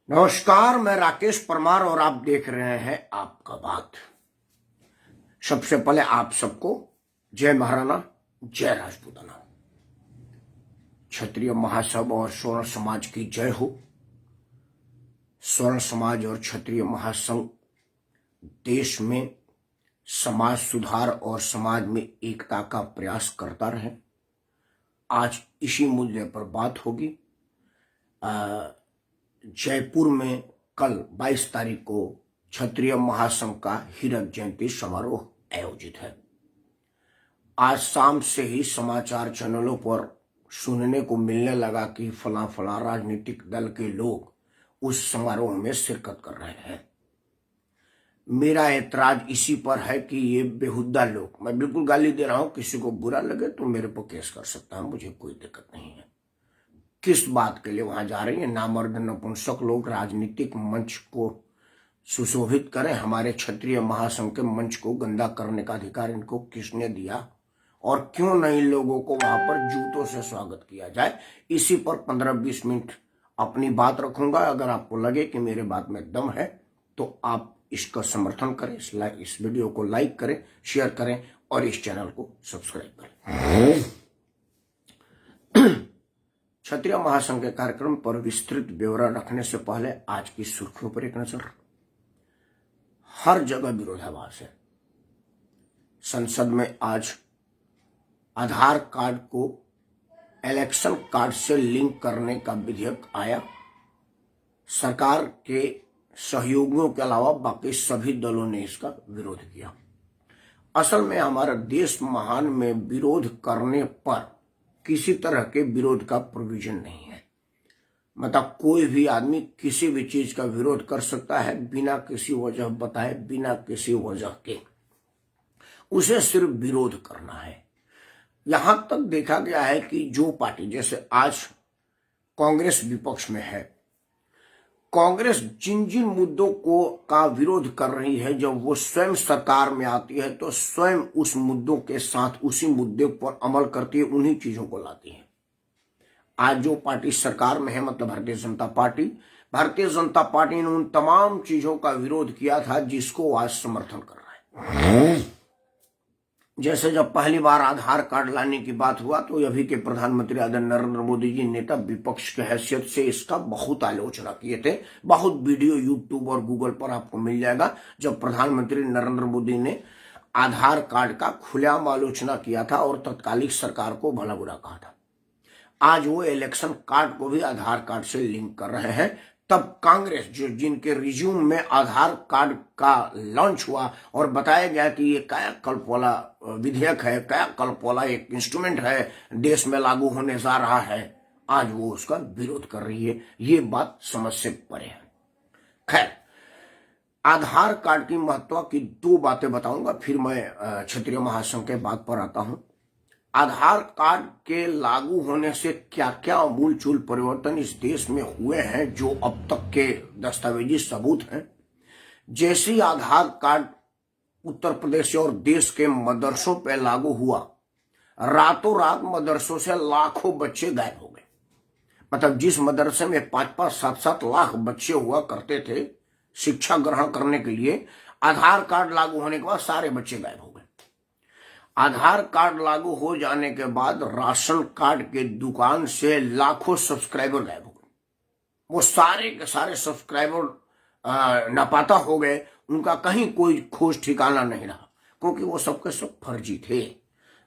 नमस्कार, मैं राकेश परमार और आप देख रहे हैं आपका बात। सबसे पहले आप सबको जय महाराणा, जय राजपूताना। क्षत्रिय महासभा और स्वर्ण समाज की जय हो। स्वर्ण समाज और क्षत्रिय महासंघ देश में समाज सुधार और समाज में एकता का प्रयास करता रहे। आज इसी मुद्दे पर बात होगी। जयपुर में कल 22 तारीख को क्षत्रिय महासंघ का हीरक जयंती समारोह आयोजित है। आज शाम से ही समाचार चैनलों पर सुनने को मिलने लगा कि फला फला राजनीतिक दल के लोग उस समारोह में शिरकत कर रहे हैं। मेरा ऐतराज इसी पर है कि ये बेहुदा लोग, मैं बिल्कुल गाली दे रहा हूं, किसी को बुरा लगे तो मेरे पर केस कर सकता है, मुझे कोई दिक्कत नहीं है। किस बात के लिए वहां जा रही है? नामर्द नपुंसक लोग राजनीतिक मंच को सुशोभित करें। हमारे क्षत्रिय महासंघ के मंच को गंदा करने का अधिकार इनको किसने दिया? और क्यों नहीं लोगों को वहां पर जूतों से स्वागत किया जाए? इसी पर 15-20 मिनट अपनी बात रखूंगा। अगर आपको लगे कि मेरे बात में दम है तो आप इसका समर्थन करें, इस वीडियो को लाइक करें, शेयर करें और इस चैनल को सब्सक्राइब करें। क्षत्रिय महासंघ के कार्यक्रम पर विस्तृत ब्यौरा रखने से पहले आज की सुर्खियों पर एक नजर। हर जगह विरोधाभास है। संसद में आज आधार कार्ड को इलेक्शन कार्ड से लिंक करने का विधेयक आया। सरकार के सहयोगियों के अलावा बाकी सभी दलों ने इसका विरोध किया। असल में हमारा देश महान में विरोध करने पर किसी तरह के विरोध का प्रोविजन नहीं है। मतलब कोई भी आदमी किसी भी चीज का विरोध कर सकता है बिना किसी वजह बताए, बिना किसी वजह के। उसे सिर्फ विरोध करना है। यहां तक देखा गया है कि जो पार्टी, जैसे आज कांग्रेस विपक्ष में है, कांग्रेस जिन जिन मुद्दों को का विरोध कर रही है, जब वो स्वयं सरकार में आती है तो स्वयं उस मुद्दों के साथ उसी मुद्दे पर अमल करती है, उन्हीं चीजों को लाती है। आज जो पार्टी सरकार में है, मतलब भारतीय जनता पार्टी ने उन तमाम चीजों का विरोध किया था जिसको आज समर्थन कर रहा है। जैसे जब पहली बार आधार कार्ड लाने की बात हुआ तो अभी के प्रधानमंत्री आदरणीय नरेंद्र मोदी जी नेता विपक्ष के हैसियत से इसका बहुत आलोचना किए थे। बहुत वीडियो यूट्यूब और गूगल पर आपको मिल जाएगा जब प्रधानमंत्री नरेंद्र मोदी ने आधार कार्ड का खुलेआम आलोचना किया था और तत्कालीन सरकार को भला बुरा कहा था। आज वो इलेक्शन कार्ड को भी आधार कार्ड से लिंक कर रहे हैं। तब कांग्रेस, जो जिनके रिज्यूम में आधार कार्ड का लॉन्च हुआ और बताया गया कि ये कायाकल्प वाला विधेयक है, कायाकल्प वाला एक इंस्ट्रूमेंट है, देश में लागू होने जा रहा है, आज वो उसका विरोध कर रही है। ये बात समझ से परे है। खैर, आधार कार्ड की महत्व की दो बातें बताऊंगा, फिर मैं क्षत्रिय महासंघ के बात पर आता हूं। आधार कार्ड के लागू होने से क्या क्या अमूलचूल परिवर्तन इस देश में हुए हैं जो अब तक के दस्तावेजी सबूत हैं। जैसे ही आधार कार्ड उत्तर प्रदेश और देश के मदरसों पर लागू हुआ, रातों रात मदरसों से लाखों बच्चे गायब हो गए। मतलब जिस मदरसे में 5-5, 7-7 लाख बच्चे हुआ करते थे शिक्षा ग्रहण करने के लिए, आधार कार्ड लागू होने के बाद सारे बच्चे गायब हो गए। आधार कार्ड लागू हो जाने के बाद राशन कार्ड के दुकान से लाखों सब्सक्राइबर गायब हो गए। वो सारे के सारे सब्सक्राइबर नापाता हो गए। उनका कहीं कोई खोज ठिकाना नहीं रहा, क्योंकि वो सबके सब फर्जी थे।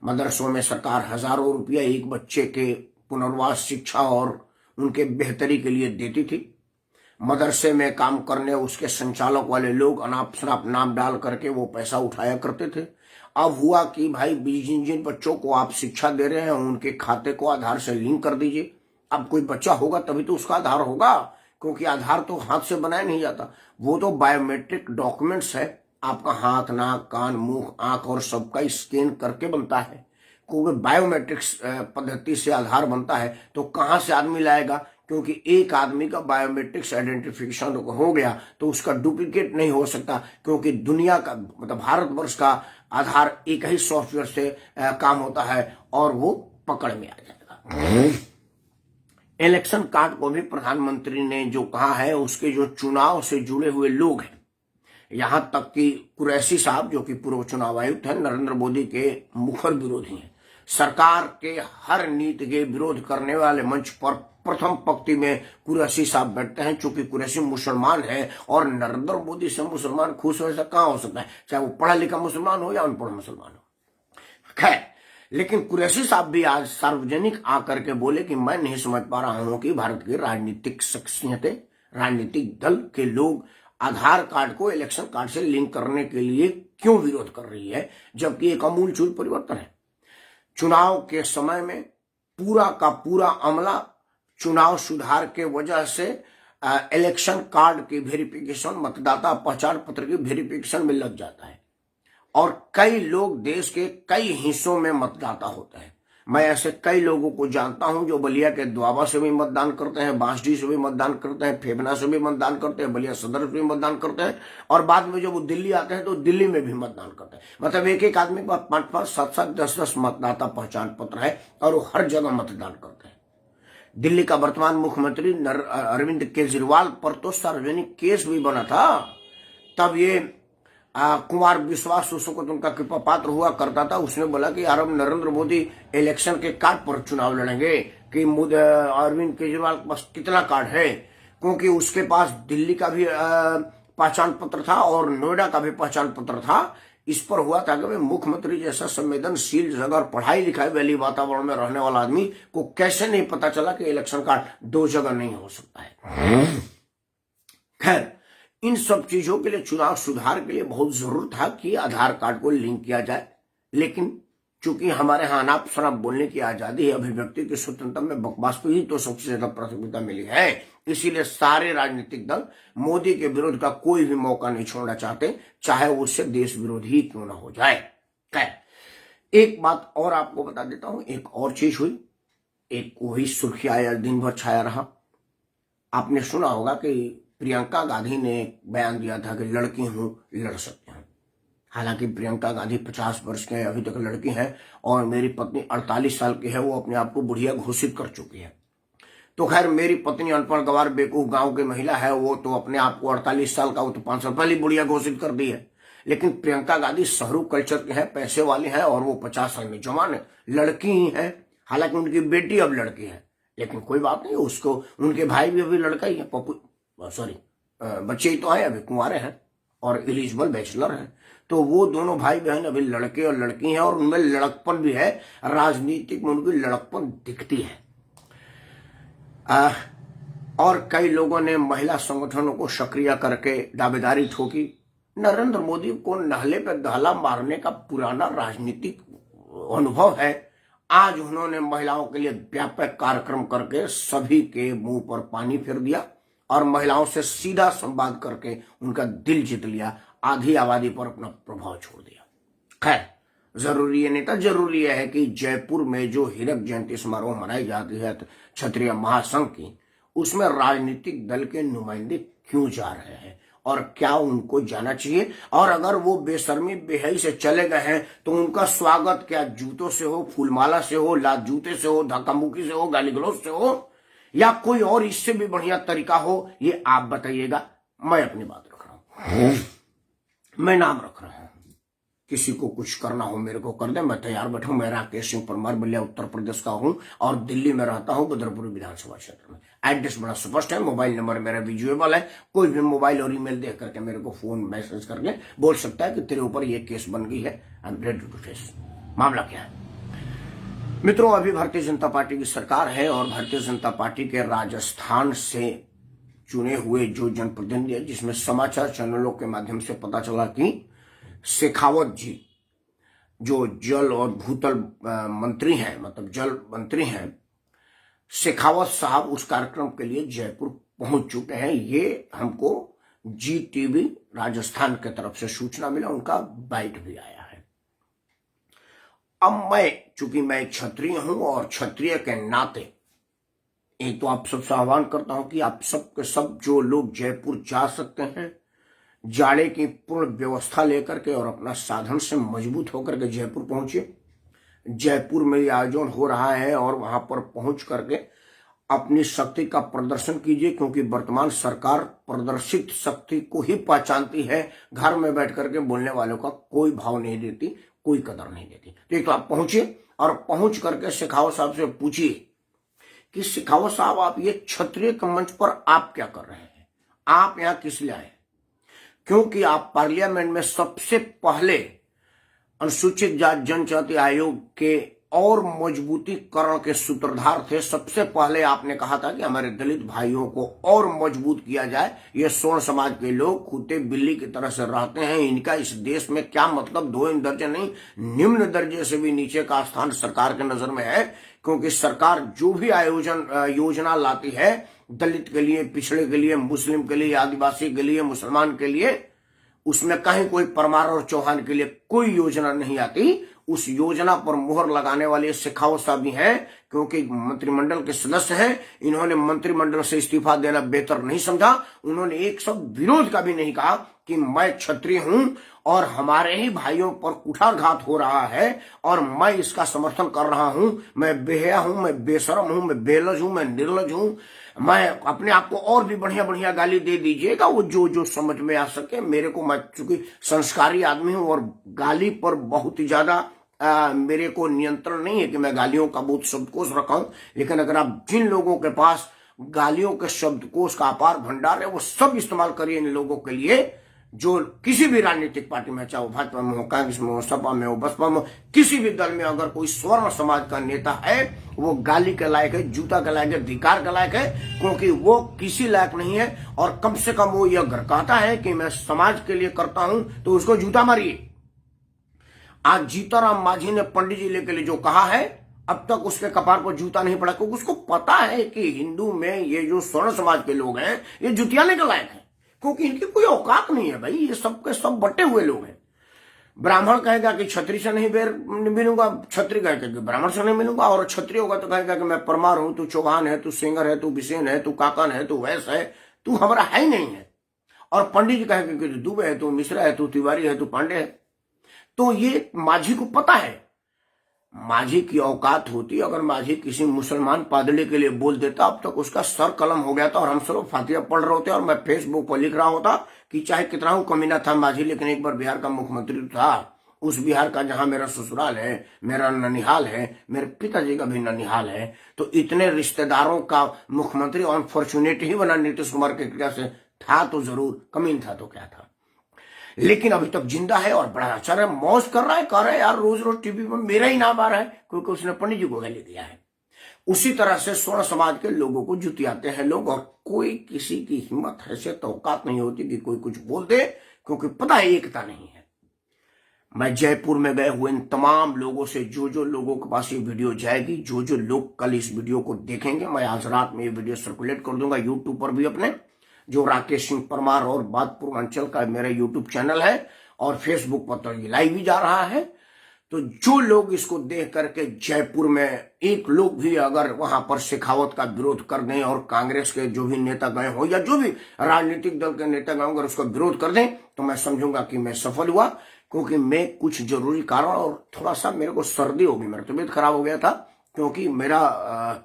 मदरसों में सरकार हजारों रुपया एक बच्चे के पुनर्वास, शिक्षा और उनके बेहतरी के लिए देती थी। मदरसे में काम करने उसके संचालक वाले लोग अनाप शनाप नाम डाल करके वो पैसा उठाया करते थे। अब हुआ कि भाई जिन जिन बच्चों को आप शिक्षा दे रहे हैं उनके खाते को आधार से लिंक कर दीजिए। अब कोई बच्चा होगा तभी तो उसका आधार होगा, क्योंकि आधार तो हाथ से बनाया नहीं जाता, वो तो बायोमेट्रिक डॉक्यूमेंट्स है। आपका हाथ, नाक, कान, मुंह, आंख और सबका स्कैन करके बनता है। क्योंकि बायोमेट्रिक्स पद्धति से आधार बनता है तो कहां से आदमी लाएगा? क्योंकि एक आदमी का बायोमेट्रिक्स आइडेंटिफिकेशन हो गया तो उसका डुप्लीकेट नहीं हो सकता, क्योंकि दुनिया का, मतलब भारतवर्ष का आधार एक ही सॉफ्टवेयर से काम होता है और वो पकड़ में आ जाएगा। इलेक्शन कार्ड को भी प्रधानमंत्री ने जो कहा है, उसके जो चुनाव से जुड़े हुए लोग हैं, यहां तक कि कुरैशी साहब जो कि पूर्व चुनाव आयुक्त हैं, नरेंद्र मोदी के मुखर विरोधी हैं। सरकार के हर नीति के विरोध करने वाले मंच पर प्रथम पंक्ति में कुरैशी साहब बैठते हैं। चूंकि कुरैशी मुसलमान है और नरेंद्र मोदी से मुसलमान खुश हो, ऐसा कहां हो सकता है, चाहे वो पढ़ा लिखा मुसलमान हो या अनपढ़ मुसलमान हो। खैर, लेकिन कुरैशी साहब भी आज सार्वजनिक आकर के बोले कि मैं नहीं समझ पा रहा हूं कि भारत की राजनीतिक शख्सियतें, राजनीतिक दल के लोग आधार कार्ड को इलेक्शन कार्ड से लिंक करने के लिए क्यों विरोध कर रही है, जबकि एक अमूलचूल परिवर्तन है। चुनाव के समय में पूरा का पूरा अमला चुनाव सुधार के वजह से इलेक्शन कार्ड की वेरिफिकेशन, मतदाता पहचान पत्र की वेरिफिकेशन में लग जाता है और कई लोग देश के कई हिस्सों में मतदाता होते हैं। मैं ऐसे कई लोगों को जानता हूं जो बलिया के द्वाबा से भी मतदान करते हैं, बांसडी से भी मतदान करते हैं, फेबना से भी मतदान करते हैं, बलिया सदर से भी मतदान करते हैं और बाद में जब वो दिल्ली आते हैं तो दिल्ली में भी मतदान करते हैं। मतलब एक एक आदमी के पास 5-5, 7-7, 10-10 मतदाता पहचान पत्र है और वो हर जगह मतदान करते हैं। दिल्ली का वर्तमान मुख्यमंत्री अरविंद केजरीवाल पर तो सार्वजनिक केस भी बना था। तब ये कुमार विश्वास उसको उनका कृपा पात्र हुआ करता था। उसने बोला कि यार, नरेंद्र मोदी इलेक्शन के कार्ड पर चुनाव लड़ेंगे कि अरविंद केजरीवाल के पास कितना कार्ड है, क्योंकि उसके पास दिल्ली का भी पहचान पत्र था और नोएडा का भी पहचान पत्र था। इस पर हुआ था कि मुख्यमंत्री जैसा संवेदनशील जगह, पढ़ाई लिखाई वाली वातावरण में रहने वाला आदमी को कैसे नहीं पता चला कि इलेक्शन कार्ड 2 जगह नहीं हो सकता है। खैर, इन सब चीजों के लिए, चुनाव सुधार के लिए बहुत जरूरत था कि आधार कार्ड को लिंक किया जाए। लेकिन चूंकि हमारे यहाँ अनाप शनाप बोलने की आजादी है, अभिव्यक्ति की स्वतंत्रता में बकवास को ही तो सबसे ज्यादा प्राथमिकता मिली है, इसीलिए सारे राजनीतिक दल मोदी के विरोध का कोई भी मौका नहीं छोड़ना चाहते, चाहे उससे देश विरोधी ही क्यों ना हो जाए। खैर, एक बात और आपको बता देता हूं, एक और चीज हुई। एक वही सुर्खी आया, दिन भर छाया रहा। आपने सुना होगा कि प्रियंका गांधी ने बयान दिया था कि लड़की हूं, लड़ सकती हूं। हालांकि प्रियंका गांधी 50 वर्ष के अभी तक लड़की हैं और मेरी पत्नी 48 साल की है, वो अपने आप को बुढ़िया घोषित कर चुकी है। तो खैर, मेरी पत्नी अनपढ़ गवार बेवकूफ गांव की महिला है, वो तो अपने आप को 48 साल का, वो तो 5 साल पहले बुढ़िया घोषित कर दी है। लेकिन प्रियंका गांधी शहरी कल्चर के हैं, पैसे वाले हैं और वो 50 साल में जवान है, लड़की ही है। हालांकि उनकी बेटी अब लड़की है, लेकिन कोई बात नहीं, उसको, उनके भाई भी अभी लड़का ही है, बच्चे ही तो आए, अभी कुंवारे हैं और एलिजिबल बैचलर हैं। तो वो दोनों भाई बहन अभी लड़के और लड़की हैं और उनमें लड़कपन भी है, राजनीतिक में उनकी लड़कपन दिखती है। और कई लोगों ने महिला संगठनों को सक्रिय करके दावेदारी ठोकी। नरेंद्र मोदी को नहले पे दहला मारने का पुराना राजनीतिक अनुभव है। आज उन्होंने महिलाओं के लिए व्यापक कार्यक्रम करके सभी के मुंह पर पानी फेर दिया और महिलाओं से सीधा संवाद करके उनका दिल जीत लिया, आधी आबादी पर अपना प्रभाव छोड़ दिया। खैर, जरूरी है नेता, जरूरी है कि जयपुर में जो हीरक जयंती समारोह मनाई जाती है क्षत्रिय महासंघ की, उसमें राजनीतिक दल के नुमाइंदे क्यों जा रहे हैं और क्या उनको जाना चाहिए? और अगर वो बेशर्मी बेहई से चले गए हैं तो उनका स्वागत क्या जूतों से हो, फूलमाला से हो, लात जूते से हो, धक्का मुक्की से हो, गाली गलौज से हो, या कोई और इससे भी बढ़िया तरीका हो? ये आप बताइएगा। मैं अपनी बात रख रहा हूं, मैं नाम रख रहा हूं। किसी को कुछ करना हो मेरे को कर दे, मैं तैयार बैठा हूं। मैं राकेश सिंह परमार, बलिया उत्तर प्रदेश का हूं और दिल्ली में रहता हूं, बदरपुर विधानसभा क्षेत्र में। एड्रेस बड़ा स्पष्ट है, मोबाइल नंबर मेरा विजुएबल है। कोई भी मोबाइल और ईमेल देख करके मेरे को फोन मैसेज करके बोल सकता है कि तेरे ऊपर ये केस बन गई है। I am ready to face. मामला क्या है मित्रों? अभी भारतीय जनता पार्टी की सरकार है और भारतीय जनता पार्टी के राजस्थान से चुने हुए जो जनप्रतिनिधि है, जिसमें समाचार चैनलों के माध्यम से पता चला कि शेखावत जी जो जल और भूतल मंत्री हैं, मतलब जल मंत्री हैं, शेखावत साहब उस कार्यक्रम के लिए जयपुर पहुंच चुके हैं। ये हमको GTV राजस्थान की तरफ से सूचना मिला, उनका बाइट भी आया है। अब चूंकि मैं क्षत्रिय हूं और क्षत्रिय के नाते एक तो आप सबसे आह्वान करता हूं कि आप सब के सब जो लोग जयपुर जा सकते हैं, जाड़े की पूर्ण व्यवस्था लेकर के और अपना साधन से मजबूत होकर के जयपुर पहुंचे। जयपुर में आयोजन हो रहा है और वहां पर पहुंच करके अपनी शक्ति का प्रदर्शन कीजिए, क्योंकि वर्तमान सरकार प्रदर्शित शक्ति को ही पहचानती है। घर में बैठ करके बोलने वालों का कोई भाव नहीं देती, कोई कदर नहीं देती। तो एक तो आप पहुंचिए और पहुंच करके शेखावत साहब से पूछिए कि शेखावत साहब, आप ये क्षत्रिय के मंच पर आप क्या कर रहे हैं, आप यहाँ किस लिए आए? क्योंकि आप पार्लियामेंट में सबसे पहले अनुसूचित जाति जनजाति आयोग के और मजबूतीकरण के सूत्रधार थे। सबसे पहले आपने कहा था कि हमारे दलित भाइयों को और मजबूत किया जाए। ये स्वर्ण समाज के लोग कुत्ते बिल्ली की तरह से रहते हैं, इनका इस देश में क्या मतलब? दो दर्जे नहीं, निम्न दर्जे से भी नीचे का स्थान सरकार के नजर में है। क्योंकि सरकार जो भी योजना लाती है दलित के लिए, पिछड़े के लिए, मुस्लिम के लिए, आदिवासी के लिए, मुसलमान के लिए, उसमें कहीं कोई परमार और चौहान के लिए कोई योजना नहीं आती। उस योजना पर मुहर लगाने वाले शेखावत साहब भी हैं, क्योंकि मंत्रिमंडल के सदस्य हैं। इन्होंने मंत्रिमंडल से इस्तीफा देना बेहतर नहीं समझा। उन्होंने एक शब्द विरोध का भी नहीं कहा कि मैं क्षत्रिय हूं और हमारे ही भाइयों पर कुठारघात हो रहा है और मैं इसका समर्थन कर रहा हूं। मैं बेहया हूं, मैं बेशरम हूं, मैं बेलज हूं, मैं निर्लज हूं। मैं अपने आप को और भी बढ़िया बढ़िया गाली दे दीजिएगा, वो जो जो समझ में आ सके। मेरे को, मैं चूंकि संस्कारी आदमी हूं और गाली पर बहुत ही ज्यादा मेरे को नियंत्रण नहीं है कि मैं गालियों का बहुत शब्दकोश रखाऊं। लेकिन अगर आप जिन लोगों के पास गालियों के शब्दकोश का अपार भंडार है, वो सब इस्तेमाल करिए इन लोगों के लिए जो किसी भी राजनीतिक पार्टी में, चाहे वो भाजपा में हो, कांग्रेस में हो, सपा में हो, बसपा में हो, किसी भी दल में अगर कोई स्वर्ण समाज का नेता है, वो गाली के लायक है, जूता के लायक है, धिकार के लायक है, क्योंकि वो किसी लायक नहीं है। और कम से कम वो यह कहता है कि मैं समाज के लिए करता हूं, तो उसको जूता मारिए। आज जीतनराम मांझी ने पंडित जी के लिए जो कहा है, अब तक उसके कपार पर जूता नहीं पड़ा, क्योंकि उसको पता है कि हिंदू में ये जो स्वर्ण समाज के लोग हैं, ये जुतियाने के लायक है, क्योंकि इनकी कोई औकात नहीं है भाई। ये सब के सब बटे हुए लोग हैं। ब्राह्मण कहेगा कि क्षत्रिय से नहीं मिलूंगा, क्षत्रिय कहेगा कि ब्राह्मण से नहीं मिलूंगा, और क्षत्रिय होगा तो कहेगा कि मैं परमार हूं, तू चौहान है, तू सेंगर है, तू बिसेन है, तू काकन है, तू वैस है, तू हमारा है ही नहीं है। और पंडित जी कहेगा कि तू दुबे है, तू मिश्रा है, तू तिवारी है, तू पांडे है। तो ये माझी को पता है। माझी की औकात होती, अगर माझी किसी मुसलमान पादरी के लिए बोल देता, अब तक उसका सर कलम हो गया था और हम सब फातिहा पढ़ रहे होते और मैं फेसबुक पर लिख रहा होता कि चाहे कितना हूं कमीना था माझी, लेकिन एक बार बिहार का मुख्यमंत्री था। उस बिहार का जहां मेरा ससुराल है, मेरा ननिहाल है, मेरे पिताजी का भी ननिहाल है, तो इतने रिश्तेदारों का मुख्यमंत्री अनफॉर्चुनेट ही बना नीतीश कुमार के क्रिया से था, तो जरूर कमीन था तो क्या था, लेकिन अभी तक जिंदा है और बड़ा अच्छा है, मौज कर रहा है। कह रहा है यार रोज रोज टीवी पर मेरा ही नाम आ रहा है, क्योंकि उसने पंडित जी को गाली दिया है। उसी तरह से स्वर्ण समाज के लोगों को जुतियाते हैं लोग, और कोई किसी की हिम्मत हैसियत औकात नहीं होती कि कोई कुछ बोल दे, क्योंकि पता है एकता नहीं है। मैं जयपुर में गए हुए इन तमाम लोगों से, जो जो लोगों के पास ये वीडियो जाएगी, जो जो लोग कल इस वीडियो को देखेंगे, मैं आज रात में ये वीडियो सर्कुलेट कर दूंगा यूट्यूब पर भी अपने, जो राकेश सिंह परमार और बात पूर्वांचल का मेरा यूट्यूब चैनल है, और फेसबुक पर तो ये लाइव भी जा रहा है। तो जो लोग इसको देख करके जयपुर में एक लोग भी अगर वहां पर शेखावत का विरोध कर दें, और कांग्रेस के जो भी नेता गए हो या जो भी राजनीतिक दल के नेता गए अगर उसका विरोध कर दें, तो मैं समझूंगा कि मैं सफल हुआ। क्योंकि मैं कुछ जरूरी कारण, और थोड़ा सा मेरे को सर्दी हो गई, मेरा तबीयत खराब हो गया था, क्योंकि मेरा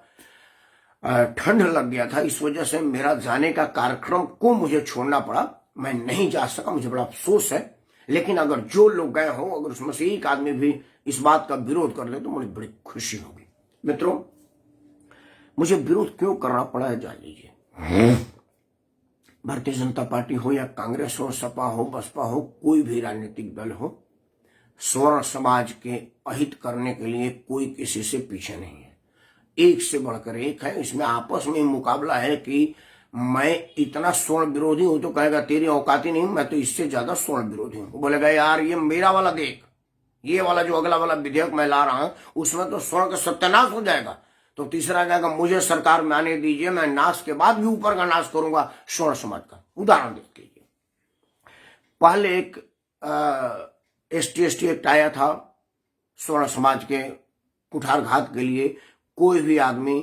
ठंड लग गया था, इस वजह से मेरा जाने का कार्यक्रम को मुझे छोड़ना पड़ा, मैं नहीं जा सका, मुझे बड़ा अफसोस है। लेकिन अगर जो लोग गए हो, अगर उसमें से एक आदमी भी इस बात का विरोध कर दे तो मुझे बड़ी खुशी होगी। मित्रों, मुझे विरोध क्यों करना पड़ा है जान लीजिए। भारतीय जनता पार्टी हो या कांग्रेस हो, सपा हो, बसपा हो, कोई भी राजनीतिक दल हो, स्वर्ण समाज के अहित करने के लिए कोई किसी से पीछे नहीं है। एक से बढ़कर एक है। इसमें आपस में मुकाबला है कि मैं इतना स्वर्ण विरोधी हूं, तो कहेगा तेरी औकात ही नहीं, मैं तो इससे ज्यादा स्वर्ण विरोधी हूं। बोलेगा यार ये मेरा वाला देख, ये वाला जो अगला वाला विधेयक मैं ला रहा हूं उसमें तो स्वर्ण का सत्यानाश हो जाएगा। तो तीसरा कहेगा मुझे सरकार में आने दीजिए, मैं नाश के बाद भी ऊपर का नाश करूंगा स्वर्ण समाज का। उदाहरण देख लीजिए, पहले एक ST एक्ट आया था स्वर्ण समाज के कुठारघात के लिए। कोई भी आदमी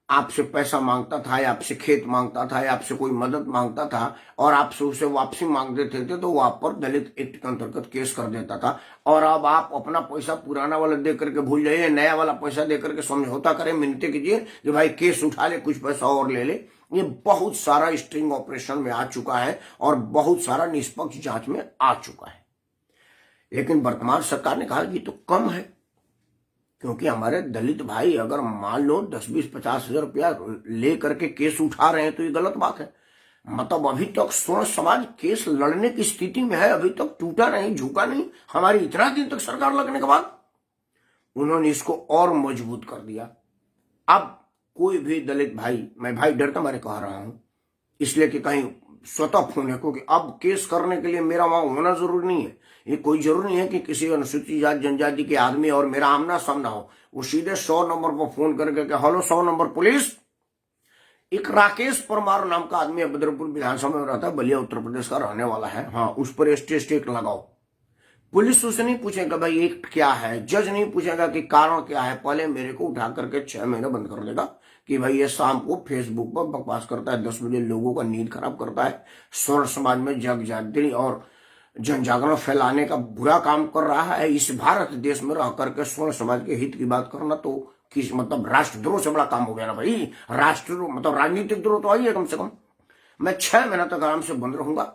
आपसे पैसा मांगता था या आपसे खेत मांगता था या आपसे कोई मदद मांगता था और आपसे उसे वापसी मांग देते थे तो वो आप पर दलित एक्ट के अंतर्गत केस कर देता था। और अब आप अपना पैसा पुराना वाला दे करके भूल जाइए, नया वाला पैसा दे करके समझौता करें, मिन्नतें कीजिए कि भाई केस उठा ले, कुछ पैसा और ले ले। ये बहुत सारा स्ट्रिंग ऑपरेशन में आ चुका है और बहुत सारा निष्पक्ष जांच में आ चुका है। लेकिन वर्तमान सरकार ने कहा कि तो कम है, क्योंकि हमारे दलित भाई अगर मान लो 10-20-50 हजार रुपया ले करके केस उठा रहे हैं तो ये गलत बात है। मतलब अभी तक स्वर्ण समाज केस लड़ने की स्थिति में है, अभी तक टूटा नहीं, झुका नहीं। हमारी इतना दिन तक सरकार लगने के बाद उन्होंने इसको और मजबूत कर दिया। अब कोई भी दलित भाई, मैं भाई डरता मारे कह रहा हूं इसलिए कि कहीं स्वतः फोन है, क्योंकि अब केस करने के लिए मेरा वहां होना जरूरी नहीं है। ये कोई जरूरी नहीं है कि किसी अनुसूचित जाति जनजाति के आदमी और मेरा आमना सामना हो। वो सीधे 100 नंबर पर फोन करके हेलो 100 नंबर पुलिस, एक राकेश परमार नाम का आदमी बद्रपुर विधानसभा में रहता है, बलिया उत्तर प्रदेश का रहने वाला है, हाँ उस पर स्टेट लगाओ। पुलिस उसे नहीं पूछेगा भाई एक्ट क्या है, जज नहीं पूछेगा कि कारण क्या है, पहले मेरे को उठा करके 6 महीने बंद कर देगा कि भाई ये शाम को फेसबुक पर बकवास करता है, 10 बजे लोगों का नींद खराब करता है, स्वर्ण समाज में जग जागृति और जन जागरण फैलाने का बुरा काम कर रहा है। इस भारत देश में रह करके स्वर्ण समाज के हित की बात करना तो किस मतलब राष्ट्रद्रोह से बड़ा काम हो गया ना भाई। राष्ट्रद्रोह मतलब राजनीतिक द्रोह तो आइए कम से कम। मैं 6 महीना तक आराम से बंद रहूंगा,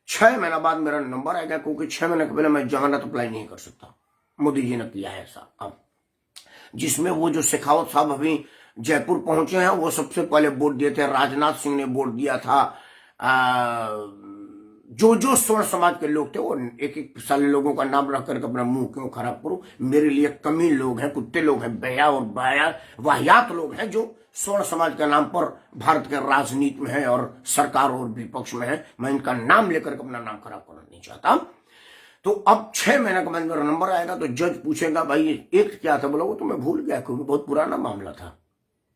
6 महीना बाद मेरा नंबर आएगा, क्योंकि 6 महीने के पहले मैं जमानत अप्लाई नहीं कर सकता। मोदी जी ने किया है ऐसा। अब जिसमें वो जो शेखावत साहब अभी जयपुर पहुंचे हैं वो सबसे पहले वोट दिए थे, राजनाथ सिंह ने वोट दिया था। जो स्वर्ण समाज के लोग थे वो एक एक साले लोगों का नाम रख करके अपना मुंह क्यों खराब करूं। मेरे लिए कमीन लोग हैं, कुत्ते लोग हैं, बेया और वाहियात लोग हैं जो स्वर्ण समाज के नाम पर भारत के राजनीति में है और सरकार और विपक्ष में है। मैं इनका नाम लेकर अपना नाम खराब करना नहीं चाहता। तो अब 6 महीने के बाद मेरा नंबर आएगा तो जज पूछेगा भाई एक्ट क्या था, बोला वो तो मैं भूल गया क्योंकि बहुत पुराना मामला था,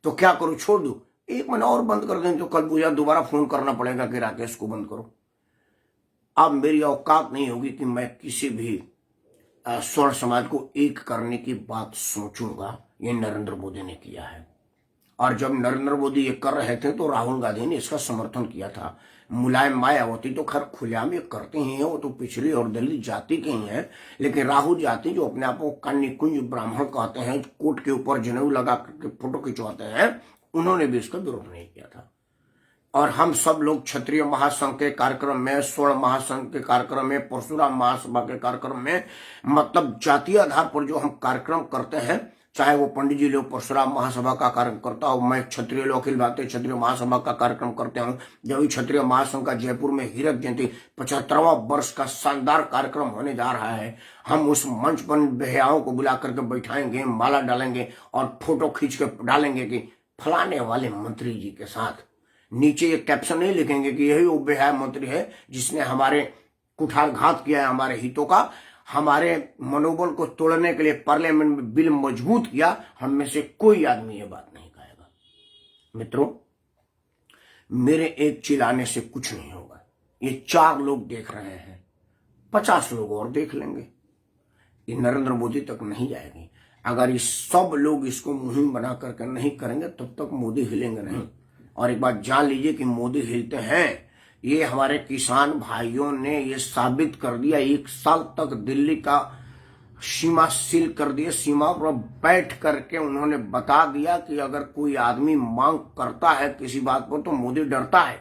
तो क्या करूं, छोड़ दू, 1 महीना और बंद कर दें तो कल मुझे दोबारा फोन करना पड़ेगा कि राकेश को बंद करो। अब मेरी औकात नहीं होगी कि मैं किसी भी स्वर्ण समाज को एक करने की बात सोचूंगा। ये नरेंद्र मोदी ने किया है, और जब नरेंद्र मोदी ये कर रहे थे तो राहुल गांधी ने इसका समर्थन किया था। मुलायम मायावती तो खैर खुलेआम ये करते ही हैं, वो तो पिछड़ी और दलित जाति के ही हैं, लेकिन राहुल जाति जो अपने आप को कन्या कुंज ब्राह्मण कहते हैं, कोट के ऊपर जनेऊ लगा करके फोटो खिंचवाते हैं, उन्होंने भी इसका विरोध नहीं किया था। और हम सब लोग क्षत्रिय महासंघ के कार्यक्रम में, स्वर्ण महासंघ के कार्यक्रम में, परशुराम महासभा के कार्यक्रम में, मतलब जातीय आधार पर जो हम कार्यक्रम करते हैं, चाहे वो पंडित जी लोग परशुराम महासभा का कार्यक्रम करता हो, मैं क्षत्रिय लोग अखिल भारतीय क्षत्रिय महासभा का कार्यक्रम करते हूँ, जब क्षत्रिय महासंघ का जयपुर में हीरक जयंती 75वां वर्ष का शानदार कार्यक्रम होने जा रहा है, हम उस मंच पर बेहयाओं को बुला करके बैठाएंगे, माला डालेंगे और फोटो खींच के डालेंगे कि फलाने वाले मंत्री जी के साथ। नीचे एक कैप्शन नहीं लिखेंगे कि यही वो बेहया मंत्री है जिसने हमारे कुठारघात किया है, हमारे हितों का, हमारे मनोबल को तोड़ने के लिए पार्लियामेंट में बिल मजबूत किया। हम में से कोई आदमी ये बात नहीं कहेगा। मित्रों, मेरे एक चिल्लाने से कुछ नहीं होगा। ये 4 लोग देख रहे हैं, 50 लोग और देख लेंगे, ये नरेंद्र मोदी तक नहीं जाएगी। अगर ये सब लोग इसको मुहिम बना करके नहीं करेंगे तब तक मोदी हिलेंगे नहीं। और एक बात जान लीजिए कि मोदी हिलते हैं, ये हमारे किसान भाइयों ने ये साबित कर दिया। 1 साल तक दिल्ली का सीमा सील कर दिया, सीमा पर बैठ करके उन्होंने बता दिया कि अगर कोई आदमी मांग करता है किसी बात पर तो मोदी डरता है।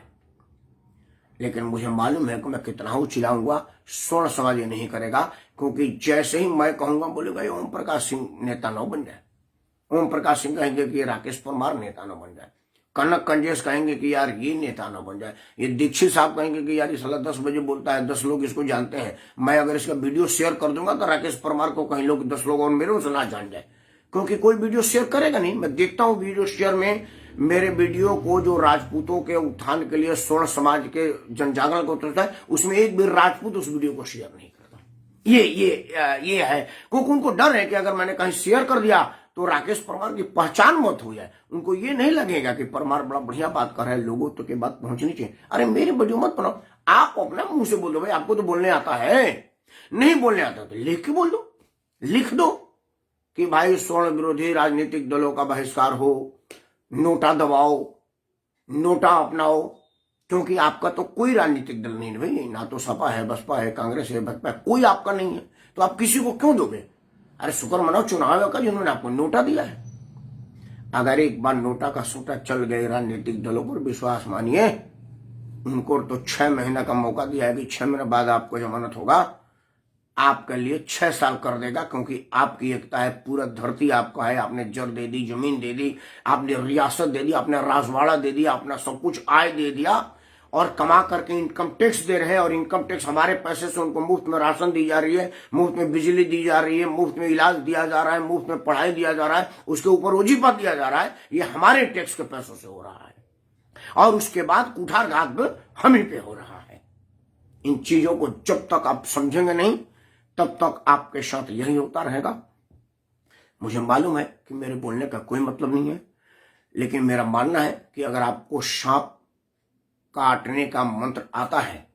लेकिन मुझे मालूम है कि मैं कितना ही चिल्लाऊंगा, स्वर्ण समाज ये नहीं करेगा, क्योंकि जैसे ही मैं कहूंगा बोलेगा ओम प्रकाश सिंह नेता न बन जाए, ओम प्रकाश सिंह कहेंगे कि राकेश परमार नेता न बन जाए, कनक कंजेश कहेंगे कि यार ये नेता न बन जाए, ये दीक्षित साहब कहेंगे कि यार ये साला 10 बजे बोलता है, 10 लोग इसको जानते हैं, मैं अगर इसका वीडियो शेयर कर दूंगा तो राकेश परमार को कहीं लोग 10 लोग और मेरे से ना जान जाए, क्योंकि कोई वीडियो शेयर करेगा नहीं। मैं देखता हूँ वीडियो शेयर में मेरे वीडियो को जो राजपूतों के उत्थान के लिए स्वर्ण समाज के जनजागरण को होता है, उसमें एक भी राजपूत उस वीडियो को शेयर नहीं करता। ये है, क्योंकि उनको डर है कि अगर मैंने कहीं शेयर कर दिया तो राकेश परमार की पहचान मत हो जाए। उनको ये नहीं लगेगा कि परमार बड़ा बढ़िया बात कर रहा है, लोगों तक ये बात पहुंचनी चाहिए। अरे मेरी वीडियो मत बनाओ, आप अपना मुंह से बोल दो भाई, आपको तो बोलने आता है, नहीं बोलने आता तो लिख के बोल दो, लिख दो कि भाई स्वर्ण विरोधी राजनीतिक दलों का बहिष्कार हो, नोटा दबाओ, नोटा अपनाओ, क्योंकि आपका तो कोई राजनीतिक दल नहीं है भाई, ना तो सपा है, बसपा है, कांग्रेस है, भाजपा है, कोई आपका नहीं है, तो आप किसी को क्यों दोगे? अरे शुक्र मनाओ चुनाव का जिन्होंने आपको नोटा दिया है। अगर एक बार नोटा का सूटा चल गए राजनीतिक दलों पर, विश्वास मानिए उनको तो 6 महीने का मौका दिया है कि 6 महीने बाद आपको जमानत होगा, आपके लिए 6 साल कर देगा, क्योंकि आपकी एकता है, पूरा धरती आपका है, आपने जड़ दे दी, जमीन दे दी, आपने रियासत दे दी, आपने राजवाड़ा दे दिया, अपना सब कुछ आय दे दिया, और कमा करके इनकम टैक्स दे रहे हैं, और इनकम टैक्स हमारे पैसे से उनको मुफ्त में राशन दी जा रही है, मुफ्त में बिजली दी जा रही है, मुफ्त में इलाज दिया जा रहा है, मुफ्त में पढ़ाई दिया जा रहा है, उसके ऊपर वजीफा दिया जा रहा है, ये हमारे टैक्स के पैसों से हो रहा है, और उसके बाद कुठारघात हम ही पे हो रहा है। इन चीजों को जब तक आप समझेंगे नहीं, तब तक आपके साथ यही होता रहेगा। मुझे मालूम है कि मेरे बोलने का कोई मतलब नहीं है, लेकिन मेरा मानना है कि अगर आपको सांप काटने का मंत्र आता है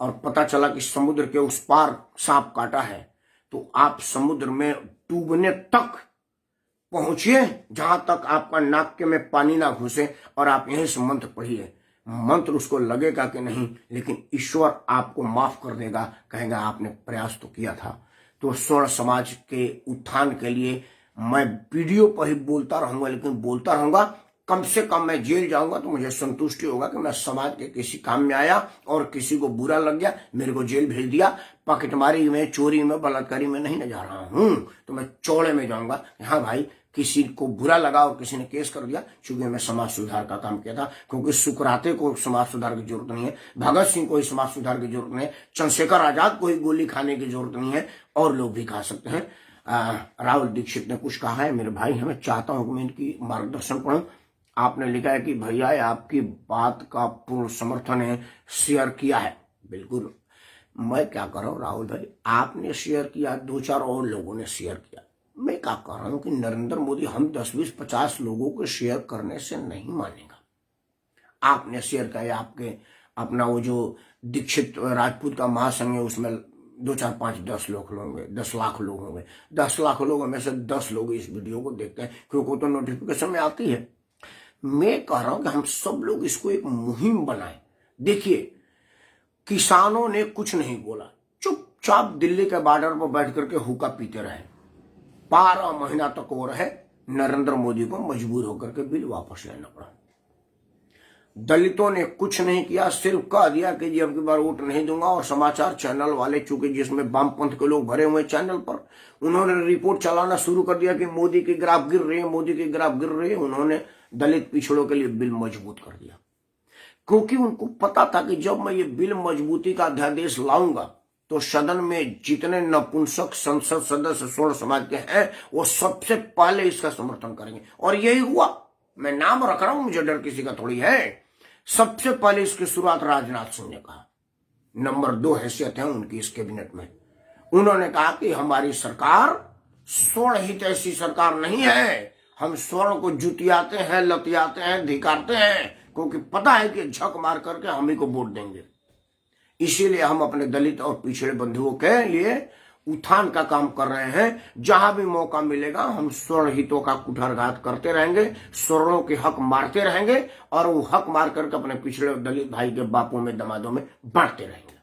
और पता चला कि समुद्र के उस पार सांप काटा है, तो आप समुद्र में डूबने तक पहुंचिए, जहां तक आपका नाक के में पानी ना घुसे, और आप यहीं से मंत्र पढ़िए। मंत्र उसको लगेगा कि नहीं, लेकिन ईश्वर आपको माफ कर देगा, कहेगा आपने प्रयास तो किया था। तो स्वर्ण समाज के उत्थान के लिए मैं वीडियो पर ही बोलता रहूंगा, लेकिन बोलता रहूंगा, कम से कम मैं जेल जाऊंगा तो मुझे संतुष्टि होगा कि मैं समाज के किसी काम में आया, और किसी को बुरा लग गया, मेरे को जेल भेज दिया। पॉकेटमारी में, चोरी में, बलात्कारी में नहीं न जा रहा हूं, तो मैं चौड़े में जाऊंगा। हाँ भाई, किसी को बुरा लगा और किसी ने केस कर दिया, क्योंकि मैं समाज सुधार का काम किया था, क्योंकि सुकराते को समाज सुधार की जरूरत नहीं है, भगत सिंह को ही समाज सुधार की जरूरत नहीं है, चंद्रशेखर आजाद को ही गोली खाने की जरूरत नहीं है, और लोग भी खा सकते हैं। राहुल दीक्षित ने कुछ कहा है, मेरे भाई, मैं चाहता हूं कि मैं इनकी मार्गदर्शन पढ़ूं। आपने लिखा है कि भैया आपकी बात का पूर्ण समर्थन है, शेयर किया है। बिल्कुल, मैं क्या कर रहा हूं राहुल भाई, आपने शेयर किया, 2-4 और लोगों ने शेयर किया। मैं क्या कर रहा हूं कि नरेंद्र मोदी हम 10, 20, 50 लोगों को शेयर करने से नहीं मानेगा। आपने शेयर किया, आपके अपना वो जो दीक्षित राजपूत का महासंघ है, उसमें 2, 4, 5, 10 लोग होंगे, 10 लाख लोग होंगे। 10 लाख लोगों में से 10 लोग इस वीडियो को देखते हैं, क्योंकि वो तो नोटिफिकेशन में आती है। मैं कह रहा हूं कि हम सब लोग इसको एक मुहिम बनाएं। देखिए, किसानों ने कुछ नहीं बोला, चुपचाप दिल्ली के बॉर्डर पर बैठ करके हुक्का पीते रहे, 12 महीना तक वो रहे। नरेंद्र मोदी को मजबूर होकर के बिल वापस लेना पड़ा। दलितों ने कुछ नहीं किया, सिर्फ कह दिया कि जी अब की बार वोट नहीं दूंगा, और समाचार चैनल वाले, चूंकि जिसमें वामपंथ के लोग भरे हुए चैनल पर, उन्होंने रिपोर्ट चलाना शुरू कर दिया कि मोदी की ग्राफ गिर रही है, मोदी की ग्राफ गिर रही है। उन्होंने दलित पिछड़ों के लिए बिल मजबूत कर दिया, क्योंकि उनको पता था कि जब मैं ये बिल मजबूती का अध्यादेश लाऊंगा, तो सदन में जितने नपुंसक संसद सदस्य स्वर्ण समाज के हैं, वो सबसे पहले इसका समर्थन करेंगे। और यही हुआ। मैं नाम रख रहा हूं, मुझे डर किसी का थोड़ी है। सबसे पहले इसकी शुरुआत राजनाथ सिंह ने कहा, नंबर 2 हैसियत है उनकी इस कैबिनेट में। उन्होंने कहा कि हमारी सरकार स्वर्ण हित ऐसी सरकार नहीं है, हम स्वर्ण को जुटियाते हैं, लतियाते हैं, धिकारते हैं, क्योंकि पता है कि झक मार करके हम ही को वोट देंगे। इसीलिए हम अपने दलित और पिछड़े बंधुओं के लिए उत्थान का काम कर रहे हैं। जहां भी मौका मिलेगा हम स्वर्ण हितों का कुठारघात करते रहेंगे, स्वर्णों के हक मारते रहेंगे, और वो हक मार करके अपने पिछड़े दलित भाई के बापों में, दमादों में बांटते रहेंगे।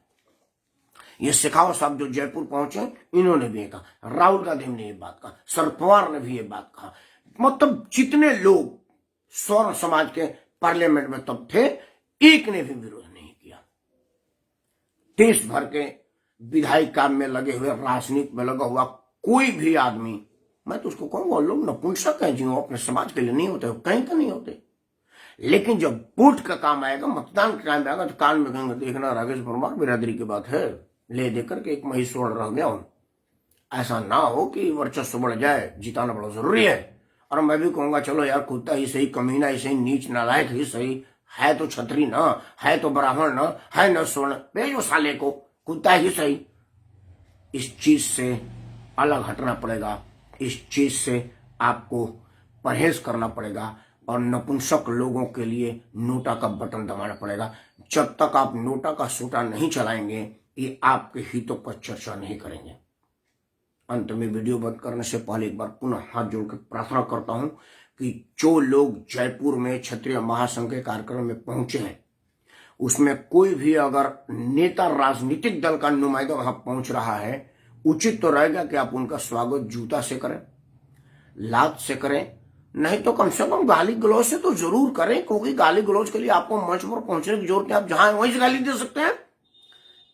ये शेखावत साहब जो जयपुर पहुंचे, इन्होंने भी कहा, राहुल गांधी ने ये बात कहा, शरद पवार ने भी ये बात कहा। मतलब जितने लोग स्वर्ण समाज के पार्लियामेंट में तब थे, एक ने भी विरोध नहीं किया। देश भर के विधायी काम में लगे हुए, राजनीति में लगा हुआ कोई भी आदमी, मैं तो उसको कहूंगा लोग नपुंसक हैं, जो अपने समाज के लिए नहीं होते, कहीं का नहीं होते। लेकिन जब वोट का काम आएगा, मतदान का काम आएगा, तो कान में कहेंगे, देखना राकेश परमार बिरादरी की बात है, ले देकर के एक मही स्वर्ण रह गया हूं। ऐसा ना हो कि वर्चस्व बढ़ जाए, जिताना बड़ा जरूरी है। और मैं भी कहूंगा, चलो यार, कुत्ता ही सही, कमीना ही सही, नीच नालायक ही सही, है तो छतरी ना, है तो ब्राह्मण ना, है न स्वर्ण, भेजो साले को, कुत्ता ही सही। इस चीज से अलग हटना पड़ेगा, इस चीज से आपको परहेज करना पड़ेगा, और नपुंसक लोगों के लिए नोटा का बटन दबाना पड़ेगा। जब तक आप नोटा का सूटा नहीं चलाएंगे, ये आपके हितों पर चर्चा नहीं करेंगे। अंत में वीडियो बंद करने से पहले एक बार पुनः हाथ जोड़कर प्रार्थना करता हूं कि जो लोग जयपुर में क्षत्रिय महासंघ के कार्यक्रम में पहुंचे हैं उसमें कोई भी अगर नेता राजनीतिक दल का नुमाइंदा वहां पहुंच रहा है, उचित तो रहेगा कि आप उनका स्वागत जूता से करें, लात से करें, नहीं तो कम से कम गाली गलौज से तो जरूर करें, क्योंकि गाली गलौज के लिए आपको मंच पर पहुंचने की जरूरत है। आप जहां वहीं से गाली दे सकते हैं,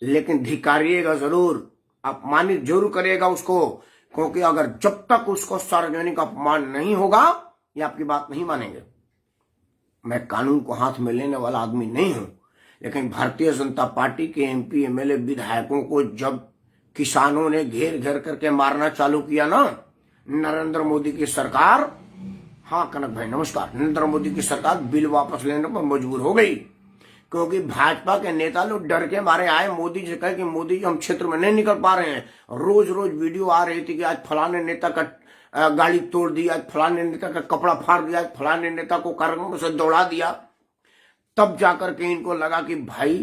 लेकिन धिकारिएगा जरूर, अपमानित जरूर करिएगा उसको, क्योंकि अगर जब तक उसको सार्वजनिक अपमान नहीं होगा ये आपकी बात नहीं मानेंगे। मैं कानून को हाथ में लेने वाला आदमी नहीं हूं, लेकिन भारतीय जनता पार्टी के एमपी एमएलए विधायकों को जब किसानों ने घेर घेर करके मारना चालू किया ना, नरेंद्र मोदी की सरकार, हाँ कनक भाई नमस्कार, नरेंद्र मोदी की सरकार बिल वापस लेने पर मजबूर हो गई, क्योंकि भाजपा के नेता लोग डर के मारे आए मोदी जी कहे कि मोदी जी हम क्षेत्र में नहीं निकल पा रहे हैं। रोज रोज वीडियो आ रही थी कि आज फलाने नेता का गाड़ी तोड़ दी, आज फलाने नेता का कपड़ा फाड़ दिया, आज फलाने नेता को कार्यक्रम से दौड़ा दिया। तब जाकर के इनको लगा कि भाई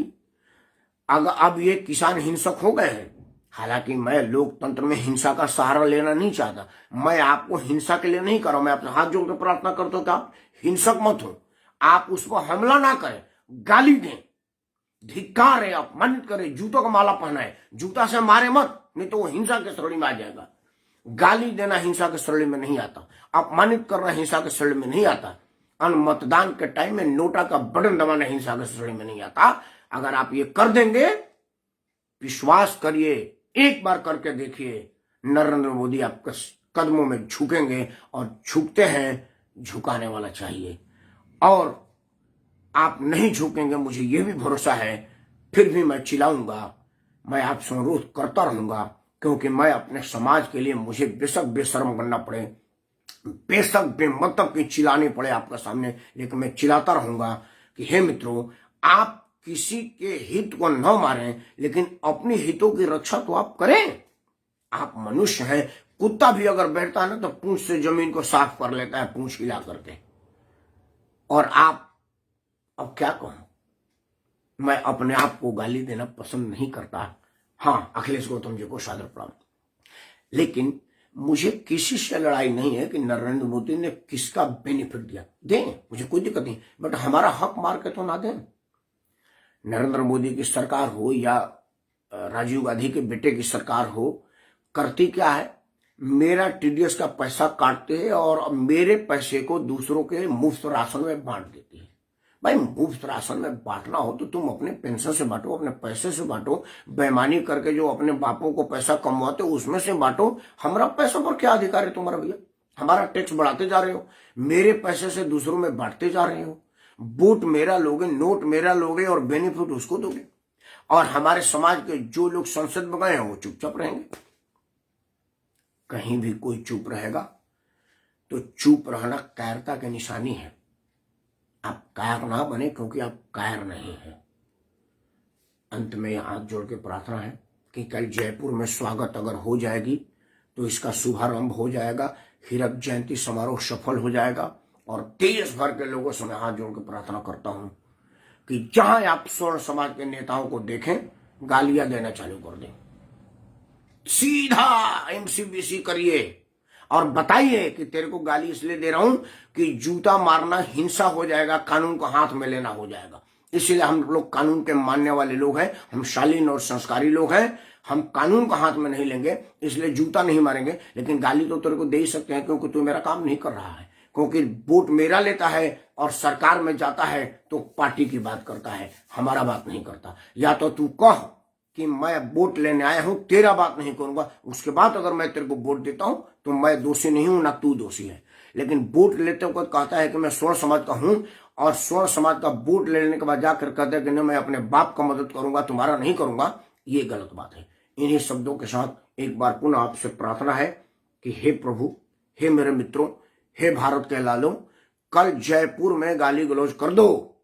अगर अब ये किसान हिंसक हो गए हैं। हालांकि मैं लोकतंत्र में हिंसा का सहारा लेना नहीं चाहता, मैं आपको हिंसा के लिए नहीं कर रहा हूं, मैं आपसे हाथ जोड़ के प्रार्थना करता हूं कि आप हिंसक मत हो, आप उस पर हमला ना करें, गाली दें, धिक्कार है, अपमानित करें, जूतों का माला पहनाए, जूता से मारे मत, नहीं तो वो हिंसा के श्रेणी में आ जाएगा। गाली देना हिंसा के श्रेणी में नहीं आता, अपमानित करना हिंसा के श्रेणी में नहीं आता, और मतदान के टाइम में नोटा का बटन दबाना हिंसा के श्रेणी में नहीं आता। अगर आप ये कर देंगे, विश्वास करिए, एक बार करके देखिए, नरेंद्र मोदी आपके कदमों में झुकेंगे, और झुकते हैं, झुकाने वाला चाहिए, और आप नहीं झुकेंगे मुझे यह भी भरोसा है। फिर भी मैं चिल्लाऊंगा, मैं आपसे अनुरोध करता रहूंगा, क्योंकि मैं अपने समाज के लिए मुझे बेशक बेशर्म बनना पड़े, बेशक बेमतलब की चिल्लानी पड़े आपके सामने, लेकिन मैं चिल्लाता रहूंगा कि हे मित्रों, आप किसी के हित को न मारें, लेकिन अपने हितों की रक्षा तो आप करें। आप मनुष्य हैं, कुत्ता भी अगर बैठता है ना तो पूंछ से जमीन को साफ कर लेता है, पूंछ हिला करके, और आप अब क्या कहूं, मैं अपने आप को गाली देना पसंद नहीं करता। हाँ, अखिलेश गौतम जी को सादर प्रणाम, लेकिन मुझे किसी से लड़ाई नहीं है कि नरेंद्र मोदी ने किसका बेनिफिट दिया, दें, मुझे कोई दिक्कत नहीं, बट हमारा हक मार के तो ना दें। नरेंद्र मोदी की सरकार हो या राजीव गांधी के बेटे की सरकार हो, करती क्या है, मेरा टीडीएस का पैसा काटते हैं और मेरे पैसे को दूसरों के मुफ्त राशन में बांट देती है। भाई मुफ्त राशन में बांटना हो तो तुम अपने पेंशन से बांटो, अपने पैसे से बांटो, बेईमानी करके जो अपने बापों को पैसा कमवाते हो उसमें से बांटो। हमारा पैसा पर क्या अधिकार है तुम्हारा भैया? हमारा टैक्स बढ़ाते जा रहे हो, मेरे पैसे से दूसरों में बांटते जा रहे हो, वोट मेरा लोगे, नोट मेरा लोगे और बेनिफिट उसको दोगे, और हमारे समाज के जो लोग संसद में गए हैं वो चुपचाप रहेंगे। कहीं भी कोई चुप रहेगा तो चुप रहना कायरता की निशानी है। आप कायर ना बने, क्योंकि आप कायर नहीं है। अंत में हाथ जोड़ के प्रार्थना है कि कल जयपुर में स्वागत अगर हो जाएगी तो इसका शुभारंभ हो जाएगा, हीरक जयंती समारोह सफल हो जाएगा, और देश भर के लोगों से मैं हाथ जोड़ के प्रार्थना करता हूं कि जहां आप स्वर्ण समाज के नेताओं को देखें, गालियां देना चालू कर दें, सीधा एमसीबीसी करिए और बताइए कि तेरे को गाली इसलिए दे रहा हूं कि जूता मारना हिंसा हो जाएगा, कानून को हाथ में लेना हो जाएगा। इसलिए हम लोग कानून के मानने वाले लोग हैं, हम शालीन और संस्कारी लोग हैं, हम कानून को हाथ में नहीं लेंगे, इसलिए जूता नहीं मारेंगे, लेकिन गाली तो तेरे को दे ही सकते हैं, क्योंकि तू मेरा काम नहीं कर रहा है, क्योंकि वोट मेरा लेता है और सरकार में जाता है तो पार्टी की बात करता है, हमारा बात नहीं करता। या तो तू कह कि मैं वोट लेने आया हूं, तेरा बात नहीं करूंगा, उसके बाद अगर मैं तेरे को वोट देता हूं तो मैं दोषी नहीं हूं, ना तू दोषी है। लेकिन वोट लेते वक्त कहता है कि मैं स्वर्ण समाज का हूं, और स्वर्ण समाज का वोट लेने के बाद जाकर कहता है कि नहीं मैं अपने बाप का मदद करूंगा, तुम्हारा नहीं करूंगा, ये गलत बात है। इन्हीं शब्दों के साथ एक बार पुनः आपसे प्रार्थना है कि हे प्रभु, हे मेरे मित्रों, हे भारत के लालों, कल जयपुर में गाली गलौज कर दो,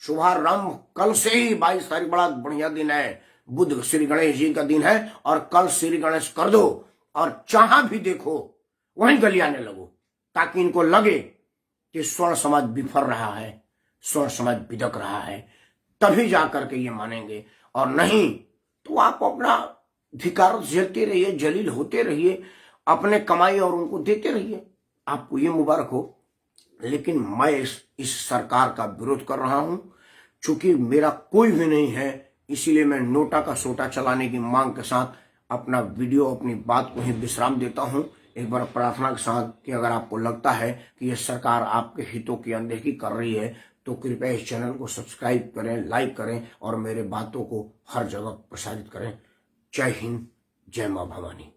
शुभारंभ कल से ही 22 तारीख बड़ा बढ़िया दिन है, बुध श्री गणेश जी का दिन है, और कल श्री गणेश कर दो, और जहां भी देखो वहीं गलियाने लगो, ताकि इनको लगे कि स्वर्ण समाज बिफर रहा है, स्वर्ण समाज बिदक रहा है, तभी जाकर के ये मानेंगे, और नहीं तो आप अपना धिकार झेलते रहिए, जलील होते रहिए, अपने कमाई और उनको देते रहिए। आपको ये मुबारक हो लेकिन मैं इस सरकार का विरोध कर रहा हूं। चूंकि मेरा कोई भी नहीं है, इसीलिए मैं नोटा का सोटा चलाने की मांग के साथ अपना वीडियो, अपनी बात को ही विश्राम देता हूं। एक बार प्रार्थना के साथ कि अगर आपको लगता है कि यह सरकार आपके हितों की अनदेखी कर रही है तो कृपया इस चैनल को सब्सक्राइब करें, लाइक करें और मेरे बातों को हर जगह प्रसारित करें। जय हिंद, जय मां भवानी।